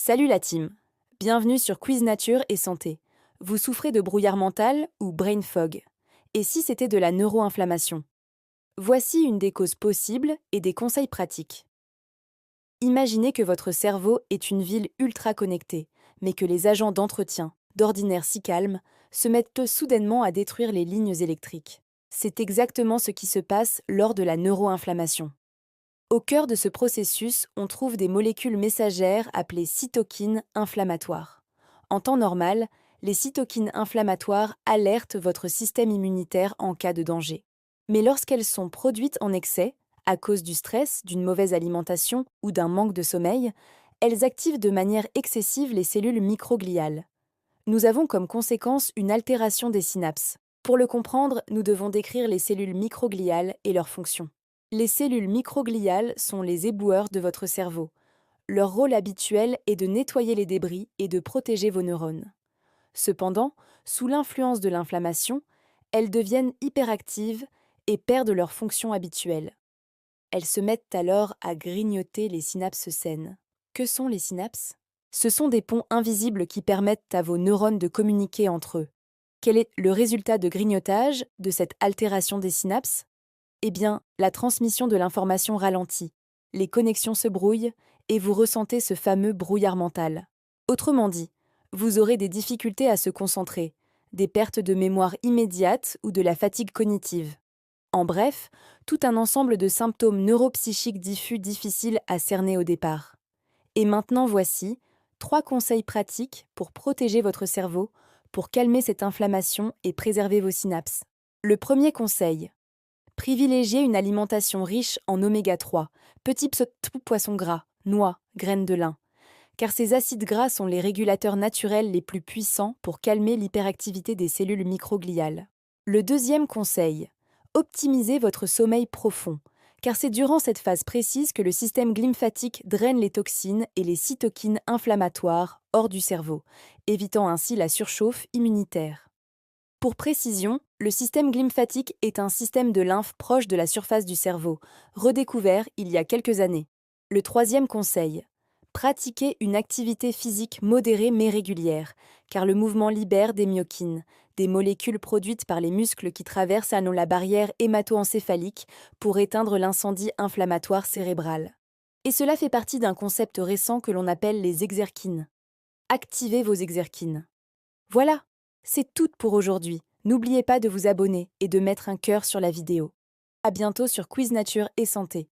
Salut la team. Bienvenue sur Quiz Nature et Santé. Vous souffrez de brouillard mental ou brain fog? Et si c'était de la neuroinflammation? Voici une des causes possibles et des conseils pratiques. Imaginez que votre cerveau est une ville ultra connectée, mais que les agents d'entretien, d'ordinaire si calmes, se mettent soudainement à détruire les lignes électriques. C'est exactement ce qui se passe lors de la neuroinflammation. Au cœur de ce processus, on trouve des molécules messagères appelées cytokines inflammatoires. En temps normal, les cytokines inflammatoires alertent votre système immunitaire en cas de danger. Mais lorsqu'elles sont produites en excès, à cause du stress, d'une mauvaise alimentation ou d'un manque de sommeil, elles activent de manière excessive les cellules microgliales. Nous avons comme conséquence une altération des synapses. Pour le comprendre, nous devons décrire les cellules microgliales et leurs fonctions. Les cellules microgliales sont les éboueurs de votre cerveau. Leur rôle habituel est de nettoyer les débris et de protéger vos neurones. Cependant, sous l'influence de l'inflammation, elles deviennent hyperactives et perdent leur fonction habituelle. Elles se mettent alors à grignoter les synapses saines. Que sont les synapses? Ce sont des ponts invisibles qui permettent à vos neurones de communiquer entre eux. Quel est le résultat de grignotage de cette altération des synapses? Eh bien, la transmission de l'information ralentit, les connexions se brouillent et vous ressentez ce fameux brouillard mental. Autrement dit, vous aurez des difficultés à se concentrer, des pertes de mémoire immédiates ou de la fatigue cognitive. En bref, tout un ensemble de symptômes neuropsychiques diffus difficiles à cerner au départ. Et maintenant voici 3 conseils pratiques pour protéger votre cerveau, pour calmer cette inflammation et préserver vos synapses. Le premier conseil: privilégiez une alimentation riche en oméga 3, poissons gras, noix, graines de lin, car ces acides gras sont les régulateurs naturels les plus puissants pour calmer l'hyperactivité des cellules microgliales. Le deuxième conseil: optimisez votre sommeil profond, car c'est durant cette phase précise que le système lymphatique draine les toxines et les cytokines inflammatoires hors du cerveau, évitant ainsi la surchauffe immunitaire. Pour précision, le système lymphatique est un système de lymphe proche de la surface du cerveau, redécouvert il y a quelques années. Le troisième conseil: pratiquez une activité physique modérée mais régulière, car le mouvement libère des myokines, des molécules produites par les muscles qui traversent la barrière hémato-encéphalique pour éteindre l'incendie inflammatoire cérébral. Et cela fait partie d'un concept récent que l'on appelle les exerkines. Activez vos exerkines. Voilà, c'est tout pour aujourd'hui. N'oubliez pas de vous abonner et de mettre un cœur sur la vidéo. À bientôt sur Quiz Nature et Santé.